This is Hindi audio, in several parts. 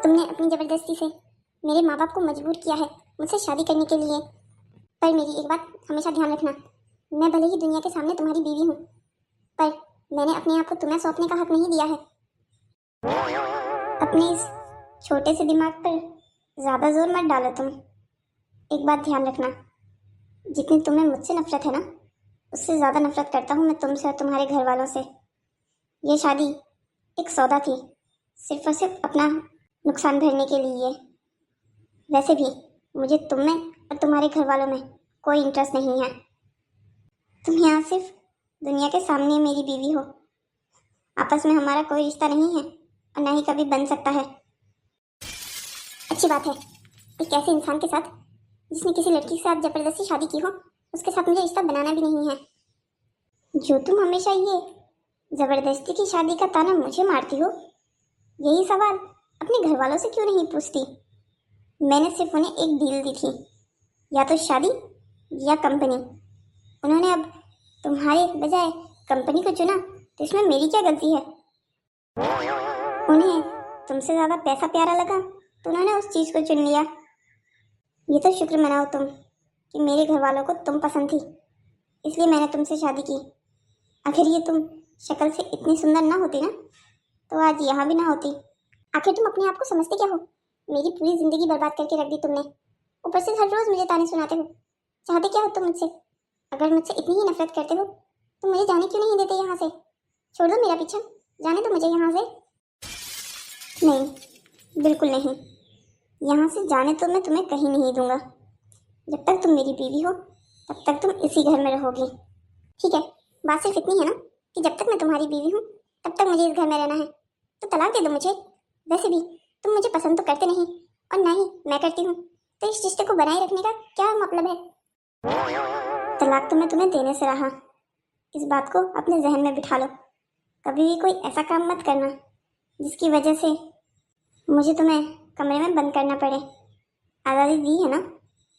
तुमने अपनी ज़बरदस्ती से मेरे माँ बाप को मजबूर किया है मुझसे शादी करने के लिए। पर मेरी एक बात हमेशा ध्यान रखना, मैं भले ही दुनिया के सामने तुम्हारी बीवी हूँ, पर मैंने अपने आप को तुम्हें सौंपने का हक नहीं दिया है। अपने इस छोटे से दिमाग पर ज़्यादा जोर मत डालो तुम। एक बात ध्यान रखना, जितनी तुम्हें मुझसे नफरत है ना, उससे ज़्यादा नफरत करता हूँ मैं तुमसे और तुम्हारे घर वालों से। ये शादी एक सौदा थी, सिर्फ और सिर्फ अपना नुकसान भरने के लिए। वैसे भी मुझे तुम में और तुम्हारे घर वालों में कोई इंटरेस्ट नहीं है। तुम यहाँ सिर्फ दुनिया के सामने मेरी बीवी हो, आपस में हमारा कोई रिश्ता नहीं है और ना ही कभी बन सकता है। अच्छी बात है, एक ऐसे इंसान के साथ जिसने किसी लड़की के साथ जबरदस्ती शादी की हो, उसके साथ मुझे रिश्ता बनाना भी नहीं है। जो तुम हमेशा ये जबरदस्ती की शादी का ताना मुझे मारती हो, यही सवाल अपने घर वालों से क्यों नहीं पूछती? मैंने सिर्फ उन्हें एक डील दी थी, या तो शादी या कंपनी। उन्होंने अब तुम्हारे बजाय कंपनी को चुना, तो इसमें मेरी क्या गलती है? उन्हें तुमसे ज़्यादा पैसा प्यारा लगा तो उन्होंने उस चीज़ को चुन लिया। ये तो शुक्र मनाओ तुम कि मेरे घर वालों को तुम पसंद थी, इसलिए मैंने तुमसे शादी की। आखिर ये तुम शक्ल से इतनी सुंदर ना होती ना, तो आज यहाँ भी ना होती। आखिर तुम अपने आप को समझते क्या हो? मेरी पूरी ज़िंदगी बर्बाद करके रख दी तुमने, ऊपर से हर रोज़ मुझे ताने सुनाते हो। चाहते क्या हो तुम मुझसे? अगर मुझसे इतनी ही नफरत करते हो तो मुझे जाने क्यों नहीं देते यहाँ से? छोड़ दो मेरा पीछा, जाने दो मुझे यहाँ से। नहीं, बिल्कुल नहीं, यहाँ से जाने तो मैं तुम्हें कहीं नहीं दूंगा। जब तक तुम मेरी बीवी हो तब तक तुम इसी घर में रहोगी। ठीक है, बात सिर्फ इतनी है ना कि जब तक मैं तुम्हारी बीवी हूँ तब तक मुझे इस घर में रहना है, तो तलाक दे दो मुझे। वैसे भी तुम मुझे पसंद तो करते नहीं और ना ही मैं करती हूँ, तो इस रिश्ते को बनाए रखने का क्या मतलब है? तलाक तो मैं तुम्हें देने से रहा, इस बात को अपने जहन में बिठा लो। कभी भी कोई ऐसा काम मत करना जिसकी वजह से मुझे तुम्हें कमरे में बंद करना पड़े। आज़ादी दी है ना,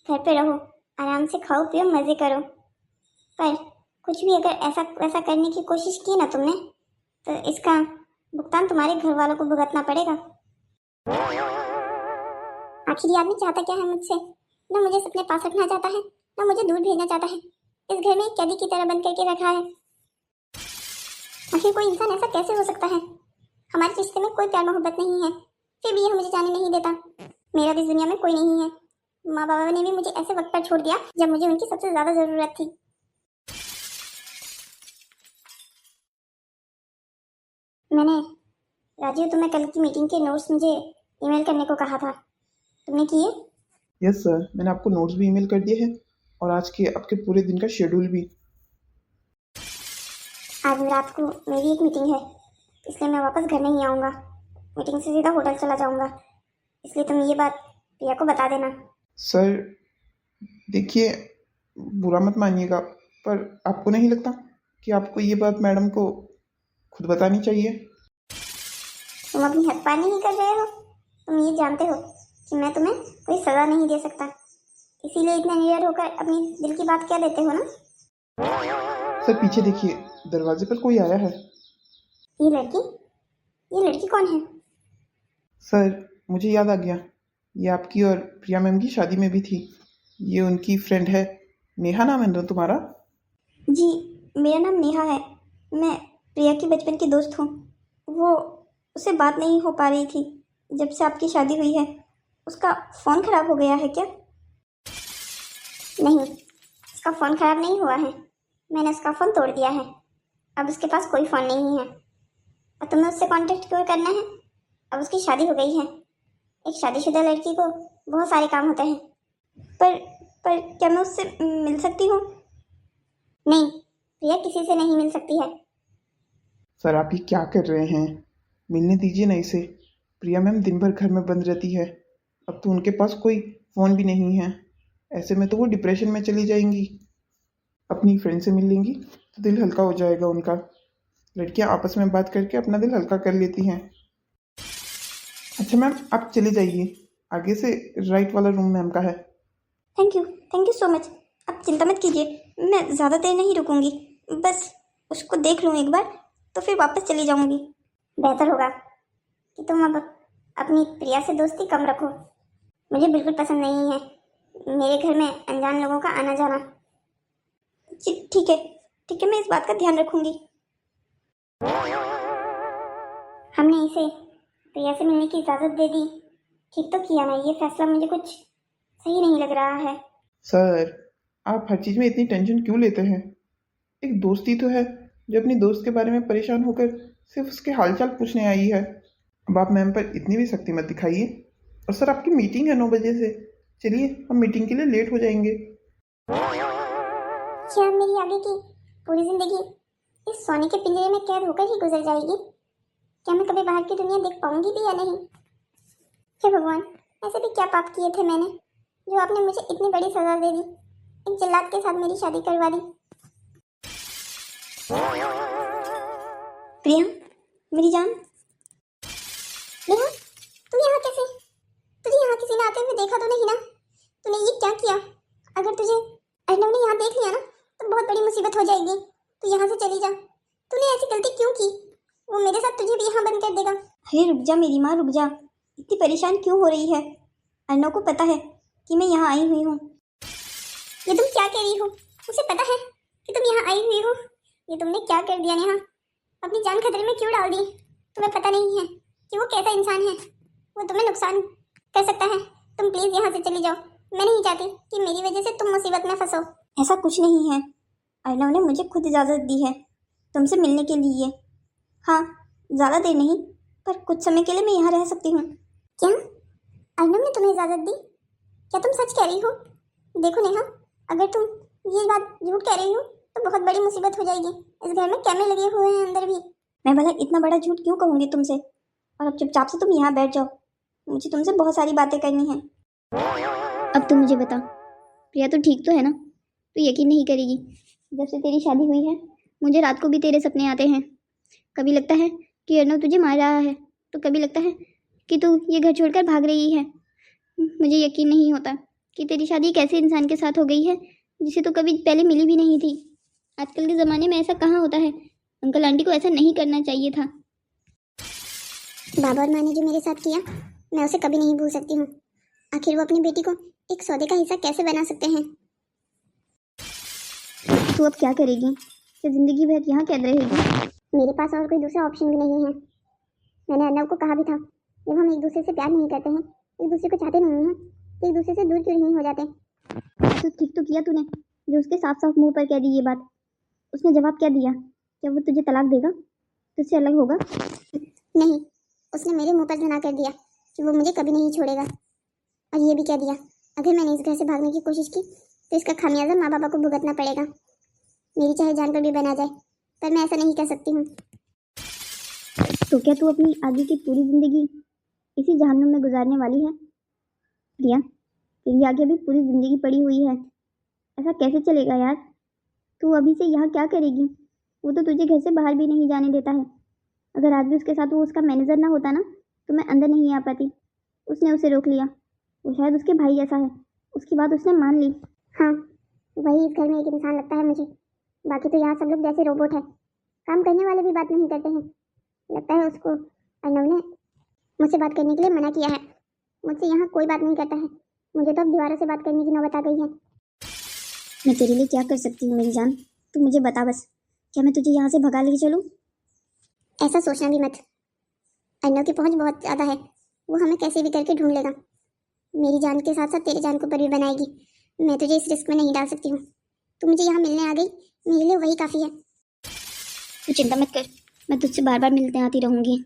घर पे रहो, आराम से खाओ पियो मज़े करो। पर कुछ भी अगर ऐसा वैसा करने की कोशिश की ना तुमने, तो इसका भुगतान तुम्हारे घर वालों को भुगतना पड़ेगा। आखिर ये आदमी चाहता क्या है मुझसे? ना मुझे अपने पास रखना चाहता है, ना मुझे दूर भेजना चाहता है। इस घर में एक कैदी की तरह बंद करके रखा है। आखिर कोई इंसान ऐसा कैसे हो सकता है? हमारे रिश्ते में कोई प्यार मोहब्बत नहीं है, फिर भी ये मुझे जाने नहीं देता। मेरा भी दुनिया में कोई नहीं है। माँ बाबा ने भी मुझे ऐसे वक्त पर छोड़ दिया जब मुझे उनकी सबसे ज्यादा जरूरत थी। मैंने राजीव, तुम्हें कल की मीटिंग के नोट्स मुझे ईमेल करने को कहा था, तुमने किए? यस सर, मैंने आपको नोट्स भी ईमेल कर दिए हैं और आज के आपके पूरे दिन का शेड्यूल भी। आज रात को मेरी एक मीटिंग है, इसलिए मैं वापस घर नहीं आऊँगा। मीटिंग से सीधा होटल चला जाऊँगा, इसलिए तुम ये बात प्रिया को बता देना। सर देखिए, बुरा मत मानिएगा, पर आपको नहीं लगता कि आपको ये बात मैडम को खुद बतानी चाहिए? तुम अपनी हद पार नहीं कर रहे हो? तुम ये जानते हो कि मैं तुम्हें कोई सज़ा नहीं दे सकता, इसीलिए इतना निडर होकर अपनी दिल की बात कह देते हो ना? सर पीछे देखिए, दरवाजे पर कोई आया है। ये लड़की कौन है? सर मुझे याद आ गया, ये आपकी और प्रिया मैम की शादी में भी थी। ये उनकी फ्रेंड है, नेहा नाम है ना तुम्हारा? जी, मेरा नाम नेहा है। मैं प्रिया की बचपन की दोस्त हूँ। वो उससे बात नहीं हो पा रही थी जब से आपकी शादी हुई है। उसका फ़ोन ख़राब हो गया है क्या? नहीं, उसका फ़ोन ख़राब नहीं हुआ है, मैंने उसका फ़ोन तोड़ दिया है। अब उसके पास कोई फ़ोन नहीं है और तुम्हें उससे कांटेक्ट क्यों करना है? अब उसकी शादी हो गई है। एक शादीशुदा लड़की को बहुत सारे काम होते हैं। पर क्या मैं उससे मिल सकती हूँ? नहीं, प्रिया किसी से नहीं मिल सकती है। सर आप ये क्या कर रहे हैं? मिलने दीजिए ना इसे। प्रिया मैम दिन भर घर में बंद रहती है, अब तो उनके पास कोई फ़ोन भी नहीं है। ऐसे में तो वो डिप्रेशन में चली जाएंगी। अपनी फ्रेंड से मिल लेंगी तो दिल हल्का हो जाएगा उनका। लड़कियां आपस में बात करके अपना दिल हल्का कर लेती हैं। अच्छा मैम, आप चले जाइए, आगे से राइट वाला रूम मैम का है। Thank you so much. आप चिंता मत कीजिए, मैं ज़्यादा देर नहीं रुकूंगी, बस उसको देख लूँ एक बार तो फिर वापस चली जाऊंगी। बेहतर होगा कि तुम अब अपनी प्रिया से दोस्ती कम रखो। मुझे बिल्कुल पसंद नहीं है मेरे घर में अनजान लोगों का आना जाना। जी ठीक है, मैं इस बात का ध्यान रखूंगी। हमने इसे प्रिया से मिलने की इजाज़त दे दी, ठीक तो किया ना? ये फैसला मुझे कुछ सही नहीं लग रहा है। सर, आप हर चीज़ में इतनी टेंशन क्यों लेते हैं? एक दोस्ती तो है जो अपनी दोस्त के बारे में परेशान होकर सिर्फ उसके हालचाल पूछने आई है। अब आप मैम पर इतनी भी सख्ती मत दिखाइए। और सर, आपकी मीटिंग है 9 बजे से। चलिए, हम मीटिंग के लिए लेट हो जाएंगे। क्या मेरी आगे की पूरी जिंदगी इस सोने के पिंजरे में कैद होकर ही गुजर जाएगी? क्या मैं कभी बाहर की दुनिया देख पाऊंगी भी या नहीं? हे भगवान, ऐसे भी क्या पाप किए थे मैंने जो आपने मुझे इतनी बड़ी सजा दे दी, एक जल्लाद के साथ मेरी शादी करवा दी। प्रिया, मेरी जान। नेहा, तुम यहाँ कैसे? तुझे यहाँ किसी ने आते हुए देखा तो नहीं ना? तूने ये क्या किया? अगर तुझे अर्नव ने यहाँ देख लिया ना तो बहुत बड़ी मुसीबत हो जाएगी। तू यहाँ से चली जा। तूने ऐसी गलती क्यों की? वो मेरे साथ तुझे भी यहाँ बंद कर देगा। अरे रुक जा मेरी माँ, रुक जा। इतनी परेशान क्यों हो रही है? अर्नव को पता है कि मैं यहाँ आई हुई हूँ। ये तुम क्या कह रही हो? उसे पता है कि तुम यहाँ आई हुई हो? ये तुमने क्या कर दिया नेहा? अपनी जान खतरे में क्यों डाल दी? तुम्हें पता नहीं है कि वो कैसा इंसान है। वो तुम्हें नुकसान कर सकता है। तुम प्लीज यहाँ से चली जाओ। मैं नहीं चाहती कि मेरी वजह से तुम मुसीबत में फंसो। ऐसा कुछ नहीं है, अर्नव ने मुझे खुद इजाज़त दी है तुमसे मिलने के लिए। हाँ, ज़्यादा देर नहीं, पर कुछ समय के लिए मैं यहाँ रह सकती हूँ। क्या अर्नव ने तुम्हें इजाज़त दी? क्या तुम सच कह रही हो? देखो नेहा, अगर तुम ये बात झूठ कह रही हो तो बहुत बड़ी मुसीबत हो जाएगी। इस घर में कैमरे लगे हुए हैं अंदर भी। मैं भला इतना बड़ा झूठ क्यों कहूँगी तुमसे? और अब चुपचाप से तुम यहाँ बैठ जाओ, मुझे तुमसे बहुत सारी बातें करनी है। अब तुम मुझे बता, प्रिया तो ठीक तो है ना? तू यकीन नहीं करेगी, जब से तेरी शादी हुई है मुझे रात को भी तेरे सपने आते हैं। कभी लगता है कि अर्नव तुझे मार रहा है, तो कभी लगता है कि तू ये घर छोड़कर भाग रही है। मुझे यकीन नहीं होता कि तेरी शादी एक ऐसे इंसान के साथ हो गई है जिसे तो कभी पहले मिली भी नहीं थी। आजकल के ज़माने में ऐसा कहाँ होता है? अंकल आंटी को ऐसा नहीं करना चाहिए था। बाबा और माँ ने जो मेरे साथ किया, मैं उसे कभी नहीं भूल सकती हूँ। आखिर वो अपनी बेटी को एक सौदे का हिस्सा कैसे बना सकते हैं? तू अब क्या करेगी? क्या जिंदगी भर यहाँ कैद रहेगी? मेरे पास और कोई दूसरा ऑप्शन भी नहीं है। मैंने अर्नव को कहा भी था, जब हम एक दूसरे से प्यार नहीं करते हैं, एक दूसरे को चाहते नहीं हैं, तो एक दूसरे से दूर क्यों नहीं हो जाते? तो ठीक तो किया तूने जो उसके साफ साफ मुंह पर कह दी ये बात। उसने जवाब क्या दिया? क्या वो तुझे तलाक देगा, तुझसे अलग होगा? नहीं, उसने मेरे मुंह पर धना कर दिया कि वो मुझे कभी नहीं छोड़ेगा। और ये भी कह दिया, अगर मैंने इस घर से भागने की कोशिश की तो इसका खामियाजा माँ बाबा को भुगतना पड़ेगा। मेरी चाहे जान पर भी बना जाए, पर मैं ऐसा नहीं कर सकती हूँ। तो क्या तू अपनी आगे की पूरी जिंदगी इसी जहन्नुम में गुजारने वाली है? प्रिया, तेरी आगे अभी पूरी जिंदगी पड़ी हुई है। ऐसा कैसे चलेगा यार? तू अभी से यहाँ क्या करेगी? वो तो तुझे घर से बाहर भी नहीं जाने देता है। अगर आज भी उसके साथ वो उसका मैनेजर ना होता ना तो मैं अंदर नहीं आ पाती। उसने उसे रोक लिया। वो शायद उसके भाई जैसा है, उसकी बात उसने मान ली। हाँ, वही इस घर में एक इंसान लगता है मुझे। बाकी तो यहाँ सब लोग जैसे रोबोट है, काम करने वाले भी बात नहीं करते हैं। लगता है उसको अर्नव ने मुझसे बात करने के लिए मना किया है। मुझसे यहाँ कोई बात नहीं करता है। मुझे तो अब दीवारों से बात करने की नौबत आ गई है। मैं तेरे लिए क्या कर सकती हूँ मेरी जान? तू मुझे बता बस, क्या मैं तुझे यहाँ से भगा ले चलूँ? ऐसा सोचना भी मत। अर्नव की पहुँच बहुत ज़्यादा है, वो हमें कैसे भी करके ढूंढ लेगा। मेरी जान के साथ साथ तेरी जान को पर भी बनाएगी। मैं तुझे इस रिस्क में नहीं डाल सकती हूँ। तू मुझे यहाँ मिलने आ गई, मेरे लिए वही काफ़ी है। तू चिंता मत कर, मैं तुझसे बार बार मिलने आती रहूँगी।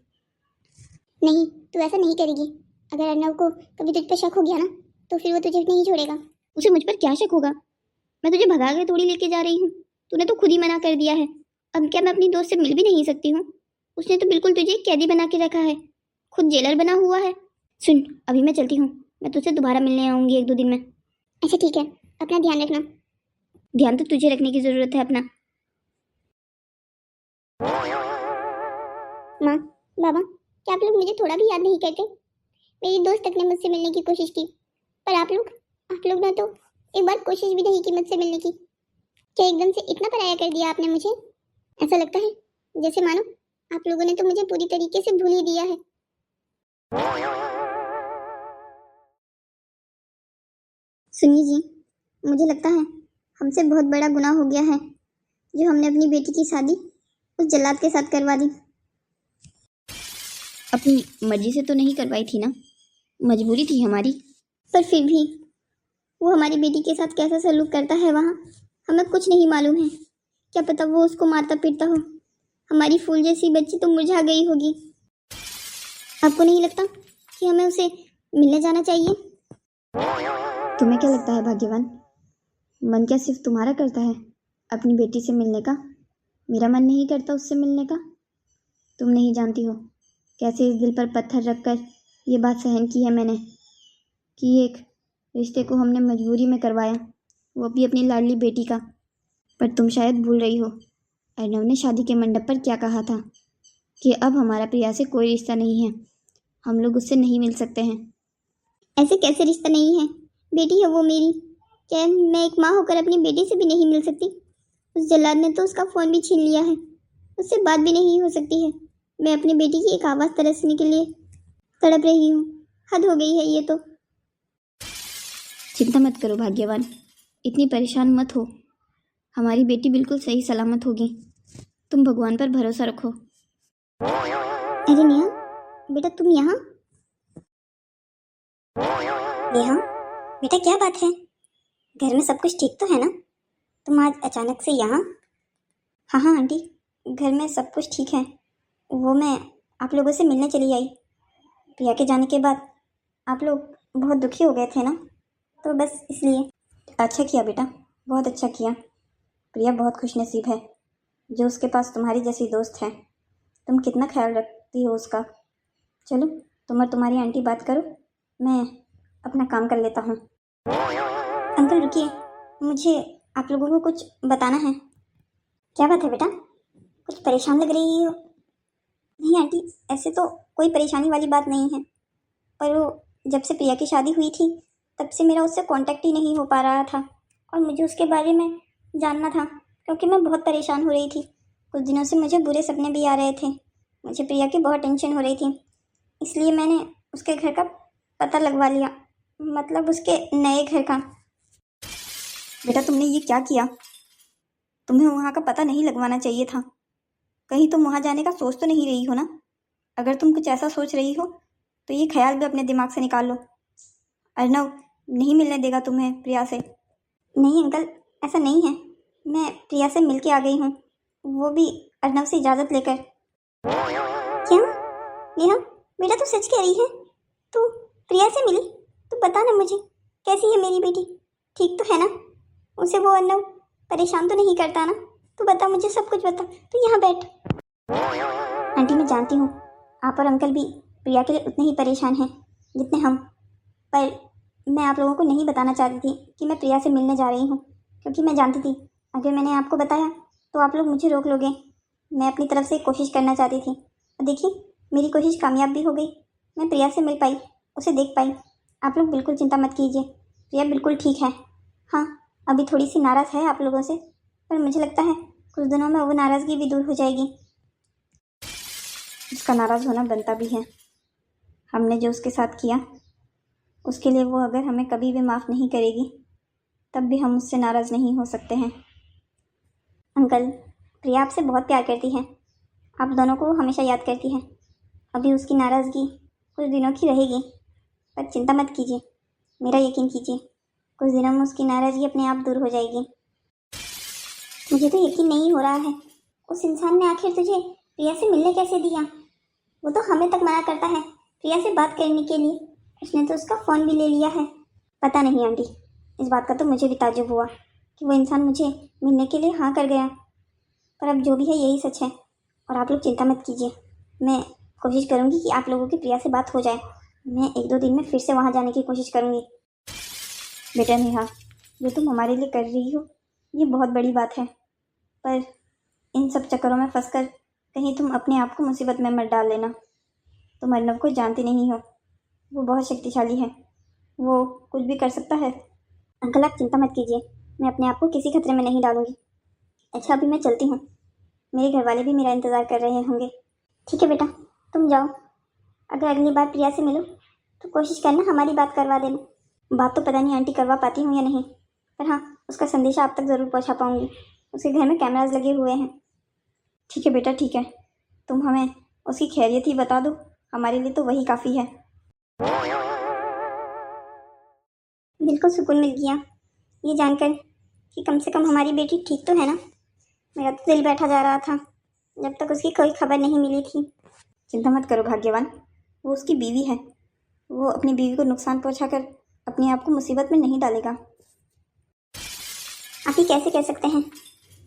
नहीं, तू ऐसा नहीं करेगी। अगर अर्नव को कभी तुझ पर शक हो गया ना तो फिर वो तुझे नहीं छोड़ेगा। उसे मुझ पर क्या शक होगा? मैं तुझे भगा के थोड़ी लेके जा रही हूँ। तूने तो खुद ही मना कर दिया है। अब क्या मैं अपनी दोस्त से मिल भी नहीं सकती हूँ? उसने तो बिल्कुल तुझे कैदी बना के रखा है, खुद जेलर बना हुआ है। सुन, अभी मैं चलती हूँ, मैं तुझसे दोबारा मिलने आऊँगी 1-2 दिन में। अच्छा ठीक है, अपना ध्यान रखना। ध्यान तो तुझे रखने की ज़रूरत है अपना। माँ, बाबा, क्या आप लोग मुझे थोड़ा भी याद नहीं करते? मेरी दोस्त तक ने मुझसे मिलने की कोशिश की, पर आप लोग ने तो एक बार कोशिश भी नहीं की मुझसे मिलने की। क्या एकदम से इतना पराया कर दिया आपने मुझे? ऐसा लगता है जैसे मानो आप लोगों ने तो मुझे पूरी तरीके से भूल ही दिया है। सुनिए जी, मुझे लगता है हमसे बहुत बड़ा गुनाह हो गया है जो हमने अपनी बेटी की शादी उस जल्लाद के साथ करवा दी। अपनी मर्जी से तो नहीं करवाई थी ना, मजबूरी थी हमारी। पर फिर भी वो हमारी बेटी के साथ कैसा सलूक करता है वहाँ हमें कुछ नहीं मालूम है। क्या पता वो उसको मारता पीटता हो। हमारी फूल जैसी बच्ची तो मुरझा गई होगी। आपको नहीं लगता कि हमें उसे मिलने जाना चाहिए? तुम्हें क्या लगता है भाग्यवान, मन क्या सिर्फ तुम्हारा करता है अपनी बेटी से मिलने का? मेरा मन नहीं करता उससे मिलने का। तुम नहीं जानती हो कैसे इस दिल पर पत्थर रखकर ये बात सहन की है मैंने कि एक रिश्ते को हमने मजबूरी में करवाया, वो भी अपनी लाडली बेटी का। पर तुम शायद भूल रही हो अर्नव ने शादी के मंडप पर क्या कहा था कि अब हमारा प्रिया से कोई रिश्ता नहीं है, हम लोग उससे नहीं मिल सकते हैं। ऐसे कैसे रिश्ता नहीं है? बेटी है वो मेरी। क्या मैं एक माँ होकर अपनी बेटी से भी नहीं मिल सकती? उस जल्लाद ने तो उसका फ़ोन भी छीन लिया है, उससे बात भी नहीं हो सकती है। मैं अपनी बेटी की एक आवाज़ तरसने के लिए तड़प रही हूँ। हद हो गई है ये तो। चिंता मत करो भाग्यवान, इतनी परेशान मत हो, हमारी बेटी बिल्कुल सही सलामत होगी। तुम भगवान पर भरोसा रखो। अरे नेहा, बेटा तुम यहाँ? नेहा बेटा, क्या बात है? घर में सब कुछ ठीक तो है ना? तुम आज अचानक से यहाँ? हाँ हाँ आंटी, घर में सब कुछ ठीक है। वो मैं आप लोगों से मिलने चली आई। प्रिया के जाने के बाद आप लोग बहुत दुखी हो गए थे ना, तो बस इसलिए। अच्छा किया बेटा, बहुत अच्छा किया। प्रिया बहुत खुशनसीब है जो उसके पास तुम्हारी जैसी दोस्त है। तुम कितना ख्याल रखती हो उसका। चलो तुम और तुम्हारी आंटी बात करो, मैं अपना काम कर लेता हूँ। अंकल रुकिए, मुझे आप लोगों को कुछ बताना है। क्या बात है बेटा? कुछ परेशान लग रही हो? नहीं आंटी, ऐसे तो कोई परेशानी वाली बात नहीं है, पर वो जब से प्रिया की शादी हुई थी तब से मेरा उससे कांटेक्ट ही नहीं हो पा रहा था और मुझे उसके बारे में जानना था क्योंकि मैं बहुत परेशान हो रही थी। कुछ दिनों से मुझे बुरे सपने भी आ रहे थे। मुझे प्रिया की बहुत टेंशन हो रही थी, इसलिए मैंने उसके घर का पता लगवा लिया, मतलब उसके नए घर का। बेटा तुमने ये क्या किया? तुम्हें वहाँ का पता नहीं लगवाना चाहिए था। कहीं तुम वहाँ जाने का सोच तो नहीं रही हो ना? अगर तुम कुछ ऐसा सोच रही हो तो ये ख्याल भी अपने दिमाग से निकाल लो। अर्नव नहीं मिलने देगा तुम्हें प्रिया से। नहीं अंकल, ऐसा नहीं है। मैं प्रिया से मिल के आ गई हूँ, वो भी अर्नव से इजाज़त लेकर। क्या नेहा, बेटा तू सच कह रही है? तू प्रिया से मिली? तू बता ना मुझे, कैसी है मेरी बेटी? ठीक तो है ना? उसे वो अर्नव परेशान तो नहीं करता ना? तू बता मुझे, सब कुछ बता। तू यहाँ बैठ। आंटी मैं जानती हूँ आप और अंकल भी प्रिया के लिए उतने ही परेशान हैं जितने हम, पर मैं आप लोगों को नहीं बताना चाहती थी कि मैं प्रिया से मिलने जा रही हूँ, क्योंकि मैं जानती थी अगर मैंने आपको बताया तो आप लोग मुझे रोक लोगे। मैं अपनी तरफ से कोशिश करना चाहती थी और देखिए मेरी कोशिश कामयाब भी हो गई। मैं प्रिया से मिल पाई, उसे देख पाई। आप लोग बिल्कुल चिंता मत कीजिए, प्रिया बिल्कुल ठीक है। हाँ, अभी थोड़ी सी नाराज़ है आप लोगों से, पर मुझे लगता है कुछ दिनों में वो नाराज़गी भी दूर हो जाएगी। उसका नाराज़ होना बनता भी है। हमने जो उसके साथ किया उसके लिए वो अगर हमें कभी भी माफ़ नहीं करेगी तब भी हम उससे नाराज़ नहीं हो सकते हैं। अंकल, प्रिया आपसे बहुत प्यार करती है, आप दोनों को हमेशा याद करती है। अभी उसकी नाराज़गी कुछ दिनों की रहेगी, पर चिंता मत कीजिए, मेरा यकीन कीजिए, कुछ दिनों में उसकी नाराज़गी अपने आप दूर हो जाएगी। मुझे तो यकीन नहीं हो रहा है, उस इंसान ने आखिर तुझे प्रिया से मिलने कैसे दिया? वो तो हमें तक मना करता है प्रिया से बात करने के लिए, उसने तो उसका फ़ोन भी ले लिया है। पता नहीं आंटी, इस बात का तो मुझे भी ताज्जुब हुआ कि वो इंसान मुझे मिलने के लिए हाँ कर गया, पर अब जो भी है यही सच है। और आप लोग चिंता मत कीजिए, मैं कोशिश करूँगी कि आप लोगों की प्रिया से बात हो जाए। मैं 1-2 दिन में फिर से वहाँ जाने की कोशिश करूँगी। बेटा नेहा, जो तुम हमारे लिए कर रही हो ये बहुत बड़ी बात है, पर इन सब चक्करों में फंसकर कहीं तुम अपने आप को मुसीबत में मत डाल लेना। तुम अर्नव को जानती नहीं हो, वो बहुत शक्तिशाली है, वो कुछ भी कर सकता है। अंकल आप चिंता मत कीजिए, मैं अपने आप को किसी खतरे में नहीं डालूंगी। अच्छा अभी मैं चलती हूँ, मेरे घर वाले भी मेरा इंतज़ार कर रहे होंगे। ठीक है बेटा, तुम जाओ। अगर अगली बार प्रिया से मिलो तो कोशिश करना हमारी बात करवा देना। बात तो पता नहीं आंटी करवा पाती हूँ या नहीं, पर हाँ उसका संदेशा आप तक ज़रूर पहुँचा पाऊँगी। उसके घर में कैमराज लगे हुए हैं। ठीक है बेटा ठीक है, तुम हमें उसकी खैरियत ही बता दो, हमारे लिए तो वही काफ़ी है। बिल्कुल सुकून मिल गया ये जानकर कि कम से कम हमारी बेटी ठीक तो है ना। मेरा तो दिल बैठा जा रहा था जब तक उसकी कोई खबर नहीं मिली थी। चिंता मत करो भाग्यवान, वो उसकी बीवी है, वो अपनी बीवी को नुकसान पहुंचाकर अपने आप को मुसीबत में नहीं डालेगा। आप ही कैसे कह सकते हैं?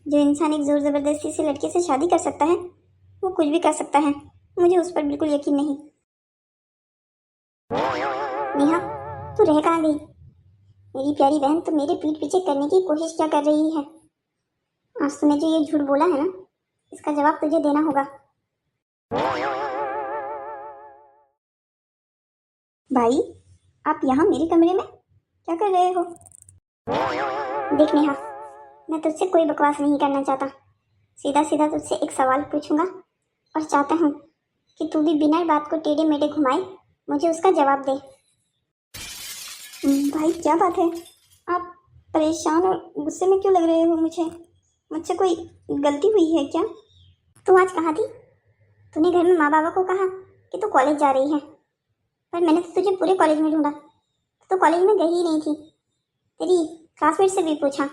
जो इंसान एक जोर ज़बरदस्ती से लड़के से शादी कर सकता है वो कुछ भी कर सकता है। मुझे उस पर बिल्कुल यकीन नहीं। नेहा, तू रह कहाँ गई? मेरी प्यारी बहन तो मेरे पीठ पीछे करने की कोशिश क्या कर रही है? आज तूने जो ये झूठ बोला है ना, इसका जवाब तुझे देना होगा। भाई आप यहाँ मेरे कमरे में क्या कर रहे हो? देख नेहा, मैं तुझसे कोई बकवास नहीं करना चाहता। सीधा सीधा तुझसे एक सवाल पूछूंगा और चाहता हूँ कि तू भी बिना बात को टेढ़े मेढ़े घुमाए मुझे उसका जवाब दे। भाई क्या बात है, आप परेशान और गुस्से में क्यों लग रहे हो? मुझसे कोई गलती हुई है क्या? तू आज कहाँ थी? तूने घर में माँ बाबा को कहा कि तू कॉलेज जा रही है, पर मैंने तो तुझे पूरे कॉलेज में ढूंढा, तो कॉलेज में गई ही नहीं थी। तेरी क्लासमेट से भी पूछा।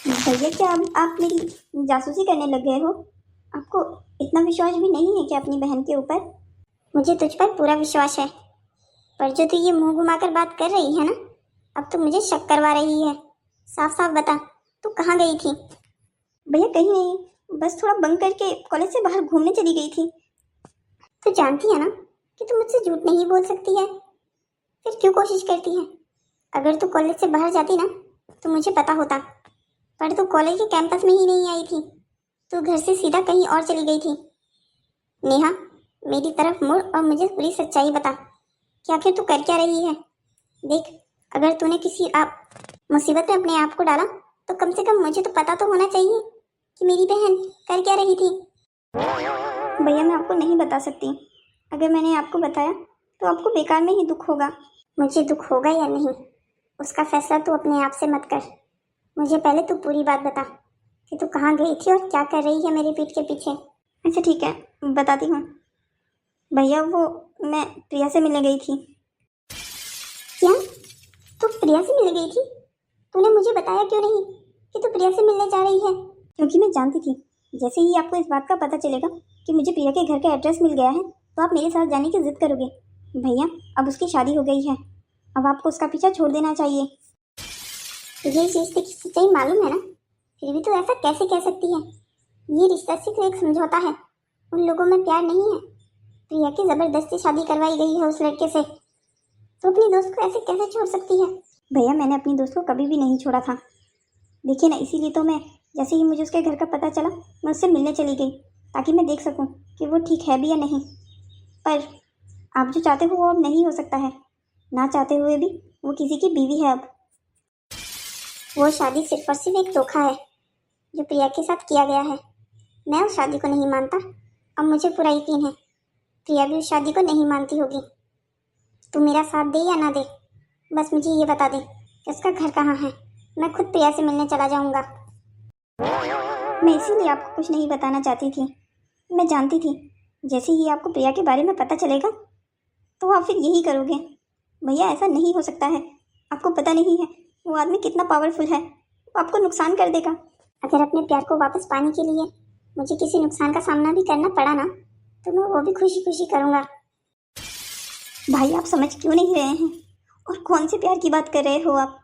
भैया क्या आप मेरी जासूसी करने लग गए हो? आपको इतना विश्वास भी नहीं है क्या अपनी बहन के ऊपर? मुझे तुझ पर पूरा विश्वास है, पर जो तू ये मुंह घुमाकर बात कर रही है ना, अब तो मुझे शक करवा रही है। साफ साफ बता, तू कहाँ गई थी? भैया कहीं नहीं, बस थोड़ा बंक करके कॉलेज से बाहर घूमने चली गई थी। तू जानती है ना कि तू मुझसे झूठ नहीं बोल सकती है, फिर क्यों कोशिश करती है? अगर तू कॉलेज से बाहर जाती ना तो मुझे पता होता, पर तू कॉलेज के कैंपस में ही नहीं आई थी। तू घर से सीधा कहीं और चली गई थी। नेहा, मेरी तरफ मुड़ और मुझे पूरी सच्चाई बता कि आखिर तू कर क्या रही है? देख, अगर तूने किसी मुसीबत में अपने आप को डाला तो कम से कम मुझे तो पता तो होना चाहिए कि मेरी बहन कर क्या रही थी। भैया मैं आपको नहीं बता सकती, अगर मैंने आपको बताया तो आपको बेकार में ही दुख होगा। मुझे दुख होगा या नहीं उसका फैसला तू अपने आप से मत कर। मुझे पहले तू पूरी बात बता कि तू कहाँ गई थी और क्या कर रही है मेरे पीठ के पीछे। अच्छा ठीक है, बताती हूँ। भैया वो मैं प्रिया से मिलने गई थी। क्या? तू प्रिया से मिलने गई थी? तूने मुझे बताया क्यों नहीं कि तू प्रिया से मिलने जा रही है? क्योंकि मैं जानती थी जैसे ही आपको इस बात का पता चलेगा कि मुझे प्रिया के घर का एड्रेस मिल गया है तो आप मेरे साथ जाने की जिद करोगे। भैया अब उसकी शादी हो गई है, अब आपको उसका पीछा छोड़ देना चाहिए। तुझे इस रिश्ते की सच्चाई मालूम है ना, फिर भी तू ऐसा कैसे कह सकती है? ये रिश्ता सिर्फ एक समझौता है, उन लोगों में प्यार नहीं है। प्रिया की जबरदस्ती शादी करवाई गई है उस लड़के से, तो अपनी दोस्त को ऐसे कैसे छोड़ सकती है? भैया मैंने अपनी दोस्त को कभी भी नहीं छोड़ा था। देखिए ना, इसीलिए तो मैं जैसे ही मुझे उसके घर का पता चला मैं उससे मिलने चली गई ताकि मैं देख सकूं कि वो ठीक है भी या नहीं। पर आप जो चाहते हो वो अब नहीं हो सकता है, ना चाहते हुए भी वो किसी की बीवी है अब। वो शादी सिर्फ और सिर्फ एक धोखा है जो प्रिया के साथ किया गया है। मैं उस शादी को नहीं मानता, अब मुझे पूरा यकीन है प्रिया भी उस शादी को नहीं मानती होगी। तू मेरा साथ दे या ना दे, बस मुझे ये बता दे कि उसका घर कहाँ है। मैं खुद प्रिया से मिलने चला जाऊंगा। मैं इसीलिए आपको कुछ नहीं बताना चाहती थी। मैं जानती थी जैसे ही आपको प्रिया के बारे में पता चलेगा तो आप फिर यही करोगे। भैया ऐसा नहीं हो सकता है, आपको पता नहीं है वो आदमी कितना पावरफुल है, वो आपको नुकसान कर देगा। अगर अपने प्यार को वापस पाने के लिए मुझे किसी नुकसान का सामना भी करना पड़ा ना तो मैं वो भी खुशी खुशी करूँगा। भाई आप समझ क्यों नहीं रहे हैं, और कौन से प्यार की बात कर रहे हो आप?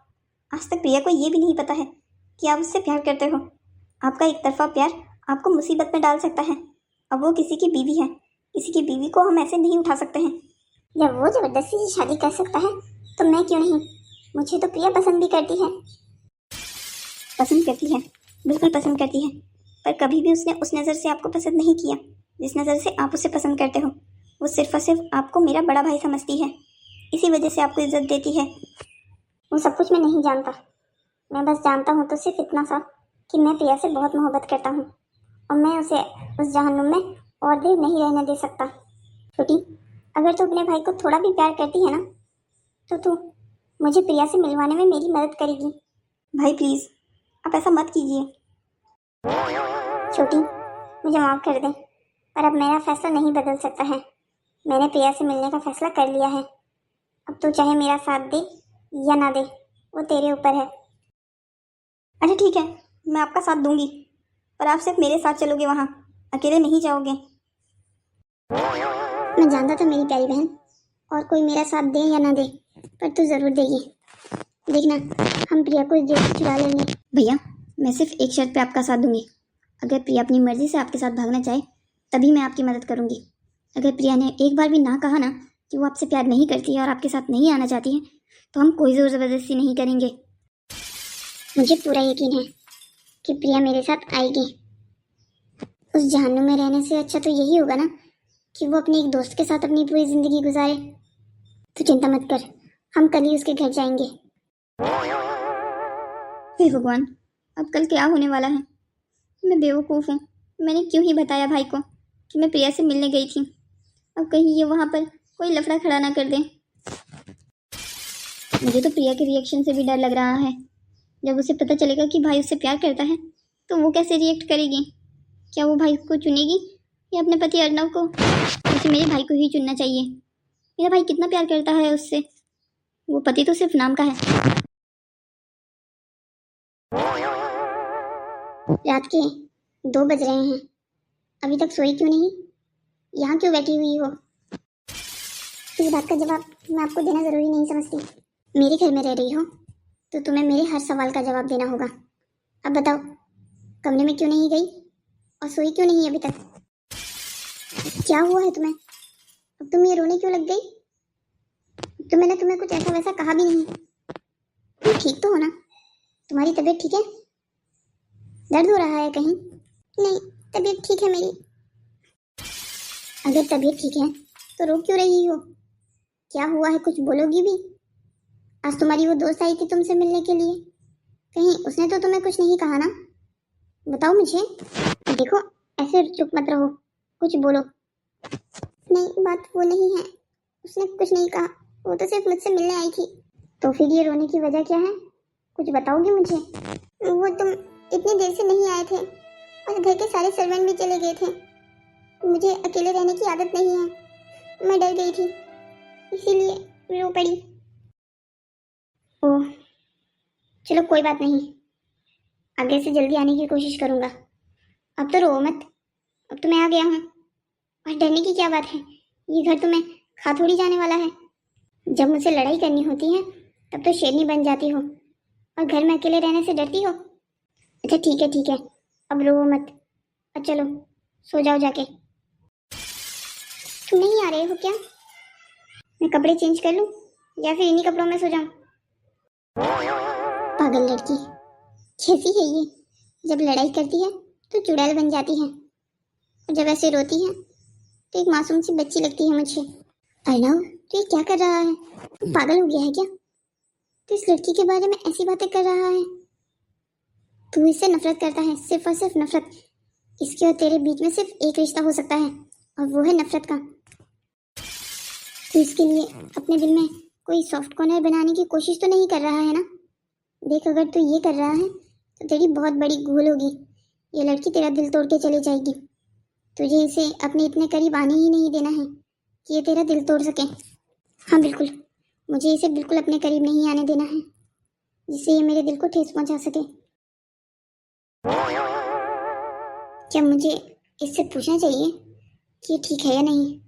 आज तक प्रिया को ये भी नहीं पता है कि आप उससे प्यार करते हो। आपका एक तरफा प्यार आपको मुसीबत में डाल सकता है। अब वो किसी की बीवी है, किसी की बीवी को हम ऐसे नहीं उठा सकते हैं। जब वो जबरदस्ती से शादी कर सकता है तो मैं क्यों नहीं? मुझे तो प्रिया पसंद भी करती है। पसंद करती है, बिल्कुल पसंद करती है, पर कभी भी उसने उस नज़र से आपको पसंद नहीं किया जिस नज़र से आप उसे पसंद करते हो। वो सिर्फ और सिर्फ आपको मेरा बड़ा भाई समझती है, इसी वजह से आपको इज्जत देती है। वो सब कुछ मैं नहीं जानता, मैं बस जानता हूँ तो सिर्फ इतना सा कि मैं प्रिया से बहुत मोहब्बत करता हूँ और मैं उसे उस जहन्नुम में और देर नहीं रहने दे सकता। छोटी, अगर तू अपने भाई को थोड़ा भी प्यार करती है ना तो तू मुझे प्रिया से मिलवाने में मेरी मदद करेगी। भाई प्लीज़, आप ऐसा मत कीजिए। छोटी, मुझे माफ़ कर दे, पर अब मेरा फैसला नहीं बदल सकता है। मैंने प्रिया से मिलने का फैसला कर लिया है। अब तू चाहे मेरा साथ दे या ना दे, वो तेरे ऊपर है। अच्छा ठीक है, मैं आपका साथ दूंगी, पर आप सिर्फ मेरे साथ चलोगे वहाँ, अकेले नहीं जाओगे। मैं जानता था मेरी प्यारी बहन, और कोई मेरा साथ दे या ना दे, पर तू ज़रूर देगी। देखना, हम प्रिया को इस जेल से छुड़ा लेंगे। भैया, मैं सिर्फ एक शर्त पे आपका साथ दूंगी। अगर प्रिया अपनी मर्जी से आपके साथ भागना चाहे तभी मैं आपकी मदद करूंगी। अगर प्रिया ने एक बार भी ना कहा ना कि वो आपसे प्यार नहीं करती है और आपके साथ नहीं आना चाहती है, तो हम कोई ज़ोर ज़बरदस्ती नहीं करेंगे। मुझे पूरा यकीन है कि प्रिया मेरे साथ आएगी। उस जहन्नुम में रहने से अच्छा तो यही होगा ना कि वो अपने एक दोस्त के साथ अपनी पूरी ज़िंदगी गुजारे। तू चिंता मत कर, हम कल ही उसके घर जाएंगे। हे भगवान, अब कल क्या होने वाला है? मैं बेवकूफ़ हूँ, मैंने क्यों ही बताया भाई को कि मैं प्रिया से मिलने गई थी। अब कहीं ये वहाँ पर कोई लफड़ा खड़ा ना कर दे। मुझे तो प्रिया के रिएक्शन से भी डर लग रहा है। जब उसे पता चलेगा कि भाई उससे प्यार करता है तो वो कैसे रिएक्ट करेगी? क्या वो भाई को चुनेगी या अपने पति अर्नव को? मुझे मेरे भाई को ही चुनना चाहिए। मेरा भाई कितना प्यार करता है उससे, वो पति तो सिर्फ नाम का है। रात के 2 बज रहे हैं, अभी तक सोई क्यों नहीं? यहाँ क्यों बैठी हुई हो? इस बात का जवाब मैं आपको देना ज़रूरी नहीं समझती। मेरे घर में रह रही हो तो तुम्हें मेरे हर सवाल का जवाब देना होगा। अब बताओ, कमरे में क्यों नहीं गई और सोई क्यों नहीं अभी तक? क्या हुआ है तुम्हें? अब तुम ये रोने क्यों लग गई? तो मैंने तुम्हें कुछ ऐसा वैसा कहा भी नहीं। तुम ठीक तो हो ना? तुम्हारी तबीयत ठीक है? दर्द हो रहा है कहीं? नहीं, तबीयत ठीक है मेरी। अगर तबीयत ठीक है तो रो क्यों रही हो? क्या हुआ है, कुछ बोलोगी भी? आज तुम्हारी वो दोस्त आई थी तुमसे मिलने के लिए, कहीं उसने तो तुम्हें कुछ नहीं कहा ना? बताओ मुझे। देखो, ऐसे चुप मत रहो, कुछ बोलो। नहीं, बात वो नहीं है, उसने कुछ नहीं कहा, वो तो सिर्फ मुझसे मिलने आई थी। तो फिर ये रोने की वजह क्या है? कुछ बताओगे मुझे? वो तुम इतनी देर से नहीं आए थे और घर के सारे सर्वेंट भी चले गए थे। मुझे अकेले रहने की आदत नहीं है, मैं डर गई थी, इसीलिए रो पड़ी। ओह, चलो कोई बात नहीं, आगे से जल्दी आने की कोशिश करूँगा। अब तो रो मत, अब तो मैं आ गया हूँ, और डरने की क्या बात है? ये घर तो मैं खा थोड़ी जाने वाला है। जब मुझसे लड़ाई करनी होती है तब तो शेरनी बन जाती हो, और घर में अकेले रहने से डरती हो। अच्छा ठीक है, अब रो मत, और चलो सो जाओ जाके। तुम नहीं आ रहे हो क्या? मैं कपड़े चेंज कर लूँ या फिर इन्हीं कपड़ों में सो जाऊँ? पागल लड़की, कैसी है ये? जब लड़ाई करती है तो चुड़ैल बन जाती है, और जब ऐसे रोती है तो एक मासूम सी बच्ची लगती है मुझे। अर्नव, तो ये क्या कर रहा है? पागल हो गया है क्या? तो इस लड़की के बारे में ऐसी बातें कर रहा है? तू इससे नफरत करता है, सिर्फ और सिर्फ नफरत। इसके और तेरे बीच में सिर्फ एक रिश्ता हो सकता है, और वो है नफरत का। तू इसके लिए अपने दिल में कोई सॉफ्ट कॉर्नर बनाने की कोशिश तो नहीं कर रहा है ना? देख, अगर तू ये कर रहा है तो तेरी बहुत बड़ी भूल होगी। ये लड़की तेरा दिल तोड़ के चली जाएगी। तुझे इसे अपने इतने करीब आने ही नहीं देना है कि ये तेरा दिल तोड़ सके। हाँ बिल्कुल, मुझे इसे बिल्कुल अपने करीब नहीं आने देना है, जिससे ये मेरे दिल को ठेस पहुंचा सके। क्या मुझे इससे पूछना चाहिए कि ये ठीक है या नहीं?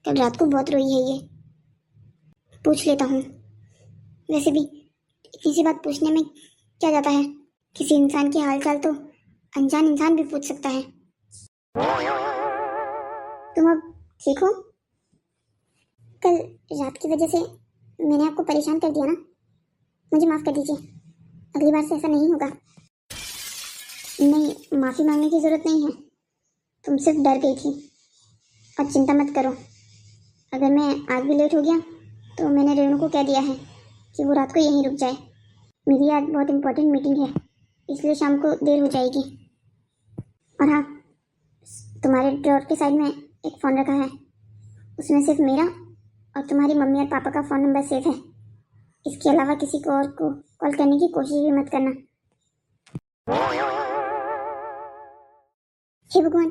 कल रात को बहुत रोई है ये। पूछ लेता हूँ। वैसे भी इतनी सी बात पूछने में क्या जाता है? किसी इंसान की हालचाल तो अनजान इंसान भी पूछ सकता है। तुम अब ठीक हो? कल रात की वजह से मैंने आपको परेशान कर दिया ना? मुझे माफ़ कर दीजिए, अगली बार से ऐसा नहीं होगा। नहीं, माफ़ी मांगने की ज़रूरत नहीं है, तुम सिर्फ डर गई थी। और चिंता मत करो, अगर मैं आज भी लेट हो गया तो मैंने रेणु को कह दिया है कि वो रात को यहीं रुक जाए। मेरी आज बहुत इंपॉर्टेंट मीटिंग है, इसलिए शाम को देर हो जाएगी। और हाँ, तुम्हारे ड्रॉर के साइड में एक फ़ोन रखा है, उसमें सिर्फ मेरा और तुम्हारी मम्मी और पापा का फ़ोन नंबर सेव है। इसके अलावा किसी को और को कॉल करने की कोशिश भी मत करना। हे भगवान,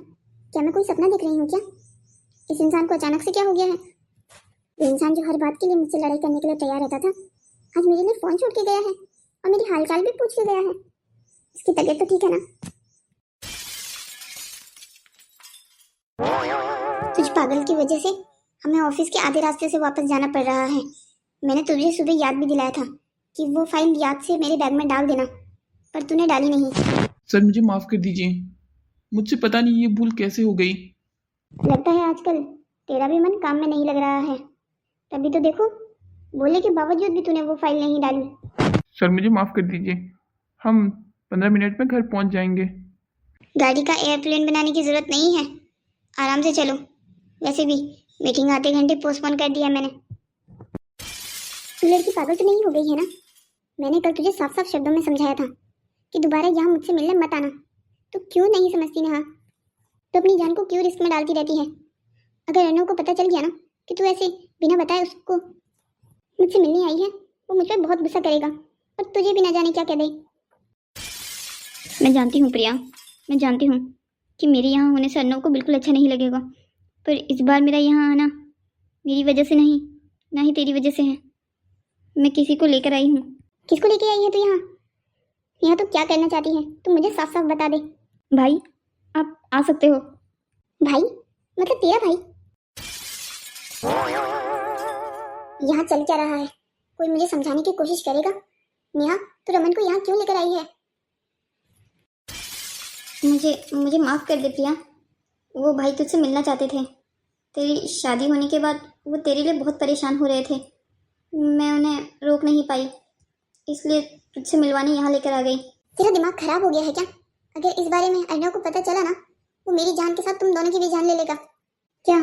क्या मैं कोई सपना देख रही हूँ क्या? इस इंसान को अचानक से क्या हो गया है? ये इंसान जो हर बात के लिए मुझसे लड़ाई करने के लिए तैयार रहता था, आज मेरे लिए फ़ोन छोड़ के गया है और मेरी हालचाल भी पूछ के गया है। इसकी तबीयत तो ठीक है ना? तुझ पागल की वजह से हमें ऑफिस के आधे रास्ते से वापस जाना पड़ रहा है। मैंने तुझे सुबह याद भी दिलाया था कि वो फाइल याद से मेरे बैग में डाल देना, पर तूने डाली नहीं। सर मुझे माफ़ कर दीजिए, मुझसे पता नहीं ये भूल कैसे हो गई। लगता है आजकल तेरा भी मन काम में नहीं लग रहा है। तभी तो देखो, बोलने के बावजूद भी तूने वो फाइल नहीं डाली। सर मुझे माफ़ कर दीजिए, हम 15 मिनट में घर पहुंच जाएंगे। गाड़ी का एयरप्लेन बनाने की जरूरत नहीं है, आराम से चलो। वैसे भी मीटिंग आधे घंटे पोस्टपोन कर दिया मैंने। तू लड़की पागल तो नहीं हो गई है ना? मैंने कल तुझे साफ साफ शब्दों में समझाया था कि दोबारा यहाँ मुझसे मिलने मत आना। तो क्यों नहीं समझती ना? तो अपनी जान को क्यों रिस्क में डालती रहती है? अगर अर्नव को पता चल गया ना कि तू ऐसे बिना बताए उसको मुझसे मिलने आई है, वो मुझ पर बहुत गुस्सा करेगा और तुझे भी ना जाने क्या कह दे। मैं जानती हूँ प्रिया, मैं जानती हूँ कि मेरे यहाँ होने से अर्नव को बिल्कुल अच्छा नहीं लगेगा, पर इस बार मेरा यहाँ आना मेरी वजह से नहीं, ना ही तेरी वजह से है। मैं किसी को लेकर आई हूँ। किसको लेके आई है तू यहाँ? यहाँ तो क्या करना चाहती है तू मुझे साफ साफ बता दे। भाई, आप आ सकते हो। भाई? मतलब तेरा भाई? यहाँ चल क्या रहा है? कोई मुझे समझाने की कोशिश करेगा? नेहा, तू रमन को यहाँ क्यों लेकर आई है? मुझे माफ़ कर दे प्रिया, वो भाई तुझसे मिलना चाहते थे। तेरी शादी होने के बाद वो तेरे लिए बहुत परेशान हो रहे थे। मैं उन्हें रोक नहीं पाई, इसलिए तुझसे मिलवाने यहाँ लेकर आ गई। तेरा दिमाग खराब हो गया है क्या? अगर इस बारे में अर्नव को पता चला ना, वो मेरी जान के साथ तुम दोनों की भी जान ले लेगा। क्या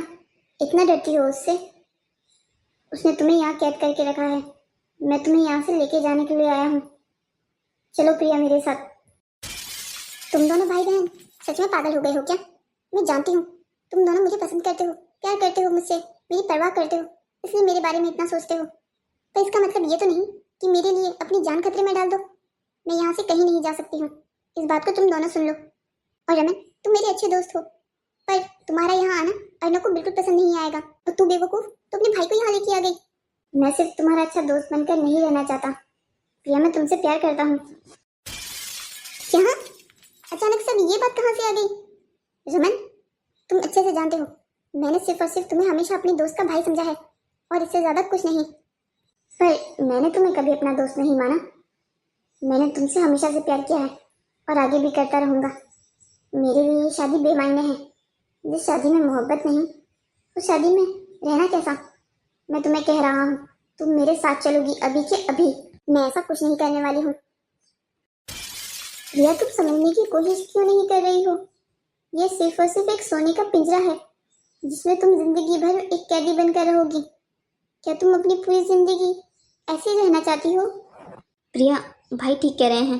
इतना डरती हो उससे? उसने तुम्हें यहाँ कैद करके रखा है। मैं तुम्हें यहाँ से लेके जाने के लिए आया हूँ। चलो प्रिया मेरे साथ। तुम दोनों भाई बहन सच में पागल हो गए हो क्या? मैं जानती हूँ तुम दोनों मुझे पसंद करते हो, प्यार करते हो मुझसे, मेरी परवाह करते हो, इसलिए मेरे बारे में इतना सोचते हो। पर इसका मतलब ये तो नहीं कि मेरे लिए अपनी जान खतरे में डाल दो। मैं यहाँ से कहीं नहीं जा सकती हूँ, इस बात को तुम दोनों सुन लो। और रमन, तुम मेरे अच्छे दोस्त हो, पर तुम्हारा यहाँ आना अर्नव को बिल्कुल पसंद नहीं आएगा। और तू बेवकूफ तो अपने भाई को यहाँ लेके आ गई। मैं सिर्फ तुम्हारा अच्छा दोस्त बनकर नहीं रहना चाहता प्रिया, मैं तुमसे प्यार करता हूँ। क्या? अचानक से ये बात कहाँ से आ गई? रमन, तुम अच्छे से जानते हो मैंने सिर्फ और सिर्फ तुम्हें हमेशा अपने दोस्त का भाई समझा है और इससे ज्यादा कुछ नहीं। पर मैंने तुम्हें कभी अपना दोस्त नहीं माना। मैंने तुमसे हमेशा से प्यार किया है और आगे भी करता रहूंगा। मेरे लिए ये शादी बेमायने है। जिस शादी में मोहब्बत नहीं, उस शादी में रहना कैसा? मैं तुम्हें कह रहा हूँ, तुम मेरे साथ चलोगी अभी के अभी। मैं ऐसा कुछ नहीं करने वाली हूँ। प्रिया, तुम समझने की कोशिश क्यों नहीं कर रही हो? यह सिर्फ और सिर्फ एक सोने का पिंजरा है जिसमें तुम जिंदगी भर एक कैदी बनकर रहोगी। क्या तुम अपनी पूरी जिंदगी ऐसे ही रहना चाहती हो? प्रिया, भाई ठीक कह रहे हैं,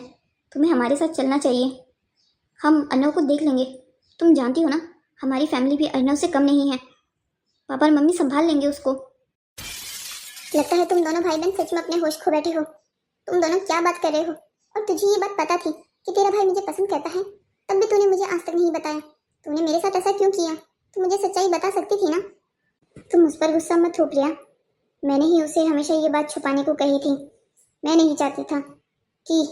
तुम्हें हमारे साथ चलना चाहिए। हम अर्नव को देख लेंगे। तुम जानती हो ना, हमारी फैमिली भी अर्नव से कम नहीं है। पापा और मम्मी संभाल लेंगे उसको। लगता है तुम दोनों भाई बहन सच में अपने होश खो बैठे हो। तुम दोनों क्या बात कर रहे हो? और तुझे ये बात पता थी कि तेरा भाई मुझे पसंद करता है, तब भी तूने मुझे आज तक नहीं बताया। तूने मेरे साथ ऐसा क्यों किया? तू मुझे सच्चाई बता सकती थी ना। तुम उस पर गुस्सा मत हो प्रिया, मैंने ही उसे हमेशा ये बात छुपाने को कही थी। मैं नहीं चाहती था कि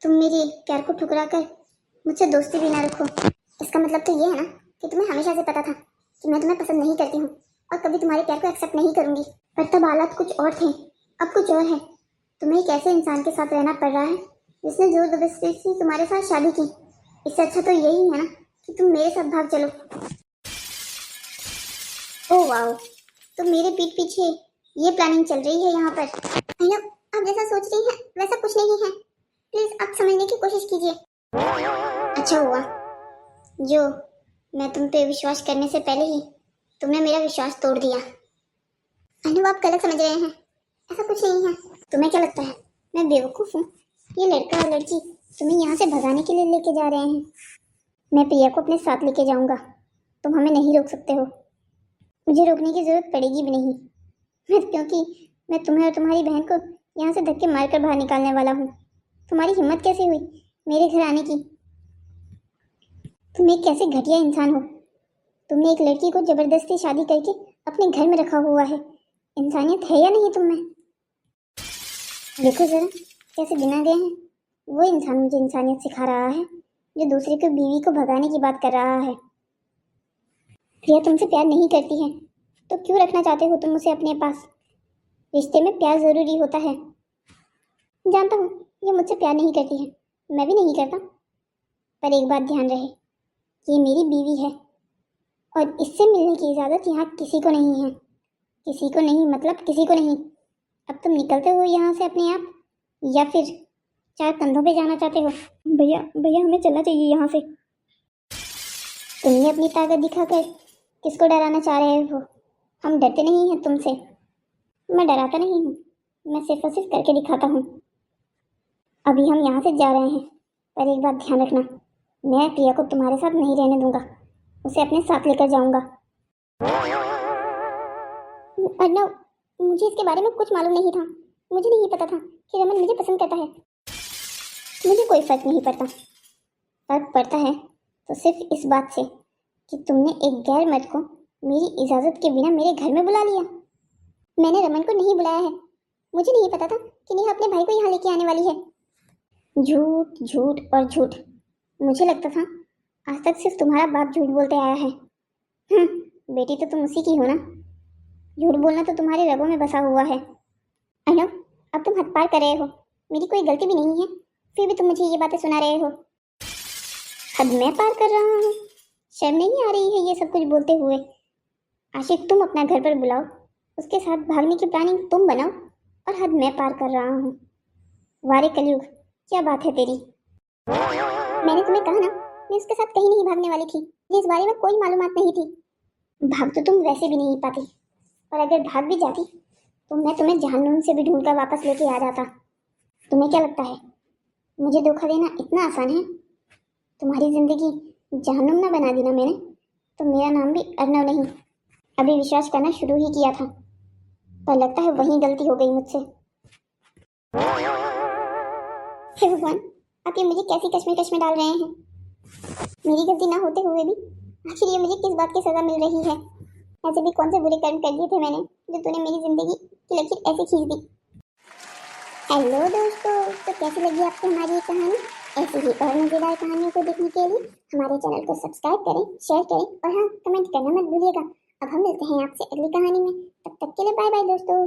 तुम मेरे प्यार को ठुकरा कर मुझसे दोस्ती भी ना रखो। इसका मतलब तो ये है ना कि तुम्हें हमेशा से पता था कि मैं तुम्हें पसंद नहीं करती हूँ और कभी तुम्हारे प्यार को एक्सेप्ट नहीं करूंगी। पर तब हालात कुछ और थे, अब कुछ और है। तुम्हें एक ऐसे इंसान के साथ रहना पड़ रहा है जिसने जोर जबरदस्ती से तुम्हारे साथ शादी की। इससे अच्छा तो यही है ना कि तुम मेरे साथ भाग चलो। ओह वाओ, तो मेरे पीठ पीछे ये प्लानिंग चल रही है यहाँ पर। हेलो, आप जैसा सोच रही हैं वैसा कुछ नहीं है। प्लीज आप समझने की कोशिश कीजिए। अच्छा हुआ जो मैं तुम पे विश्वास करने से पहले ही तुमने मेरा विश्वास तोड़ दिया। अनु, आप गलत समझ रहे हैं, ऐसा कुछ नहीं है। तुम्हें क्या लगता है मैं बेवकूफ हूँ? ये लड़का और लड़की तुम्हें यहाँ से भगाने के लिए लेके जा रहे हैं। मैं प्रिया को अपने साथ लेके जाऊंगा, तुम हमें नहीं रोक सकते हो। मुझे रोकने की जरूरत पड़ेगी भी नहीं। बस क्योंकि मैं तुम्हें और तुम्हारी बहन को यहाँ से धक्के मारकर बाहर निकालने वाला हूँ। तुम्हारी हिम्मत कैसे हुई मेरे घर आने की? तुम एक कैसे घटिया इंसान हो। तुमने एक लड़की को जबरदस्ती शादी करके अपने घर में रखा हुआ है। इंसानियत है या नहीं तुम में? देखो जरा कैसे दिन आ गए हैं। वो इंसान मुझे इंसानियत सिखा रहा है जो दूसरे की बीवी को भगाने की बात कर रहा है। प्रिया तुमसे प्यार नहीं करती है तो क्यों रखना चाहते हो तुम उसे अपने पास? रिश्ते में प्यार जरूरी होता है। जानता हूँ ये मुझसे प्यार नहीं करती है, मैं भी नहीं करता, पर एक बात ध्यान रहे, ये मेरी बीवी है और इससे मिलने की इजाज़त यहाँ किसी को नहीं है। किसी को नहीं मतलब किसी को नहीं। अब तुम निकलते हो यहाँ से अपने आप या फिर चार कंधों पे जाना चाहते हो? भैया भैया हमें चलना चाहिए यहाँ से। तुमने अपनी ताकत दिखाकर किसको डराना चाह रहे हो? हम डरते नहीं हैं तुमसे। मैं डराता नहीं हूँ, मैं सिर्फ और सिर्फ करके दिखाता हूँ। अभी हम यहाँ से जा रहे हैं, पर एक बात ध्यान रखना, मैं प्रिया को तुम्हारे साथ नहीं रहने दूंगा, उसे अपने साथ लेकर जाऊंगा। अर्नव, मुझे इसके बारे में कुछ मालूम नहीं था। मुझे नहीं पता था कि रमन मुझे पसंद करता है। मुझे कोई फर्क नहीं पड़ता। फर्क पड़ता है तो सिर्फ इस बात से कि तुमने एक गैर मर्द को मेरी इजाज़त के बिना मेरे घर में बुला लिया। मैंने रमन को नहीं बुलाया है। मुझे नहीं पता था कि नेहा अपने भाई को यहाँ लेके आने वाली है। झूठ झूठ और झूठ। मुझे लगता था आज तक सिर्फ तुम्हारा बाप झूठ बोलते आया है। बेटी तो तुम उसी की हो ना। झूठ बोलना तो तुम्हारे रगों में बसा हुआ है। अनु, अब तुम हद पार कर रहे हो। मेरी कोई गलती भी नहीं है, फिर भी तुम मुझे ये बातें सुना रहे हो। हद मैं पार कर रहा हूँ? शर्म नहीं आ रही है ये सब कुछ बोलते हुए? आशिक तुम अपना घर पर बुलाओ, उसके साथ भागने की प्लानिंग तुम बनाओ और हद मैं पार कर रहा हूँ। वारे कलयुग, क्या बात है तेरी। मैंने तुम्हें कहा ना, मैं उसके साथ कहीं नहीं भागने वाली थी। मुझे इस बारे में कोई मालूमात नहीं थी। भाग तो तुम वैसे भी नहीं पाती, और अगर भाग भी जाती तो मैं तुम्हें जहन्नुम से भी ढूंढ कर वापस लेके आ जाता। तुम्हें क्या लगता है मुझे धोखा देना इतना आसान है? तुम्हारी जिंदगी जहन्नुम ना बना दी ना मैंने, तो मेरा नाम भी अर्नव नहीं। अभी विश्वास करना शुरू ही किया था, पर लगता है वही गलती हो गई मुझसे। हे भगवान, आप ये मुझे कैसी कश्मकश में डाल रहे हैं? मेरी गलती ना होते हुए भी आखिर ये मुझे किस बात की सजा मिल रही है? ऐसे भी कौन से बुरे कर्म कर दिए थे मैंने जो तूने मेरी जिंदगी की लकीर ऐसे खींच दी? हेलो दोस्तों, तो कैसी लगी आपको हमारी ये कहानी? ऐसी ही और मजेदार कहानियों को देखने के लिए हमारे चैनल को सब्सक्राइब करें, शेयर करें और हाँ, कमेंट करना मत भूलिएगा। अब हम मिलते हैं आपसे अगली कहानी में। तब तक के लिए बाय बाय दोस्तों।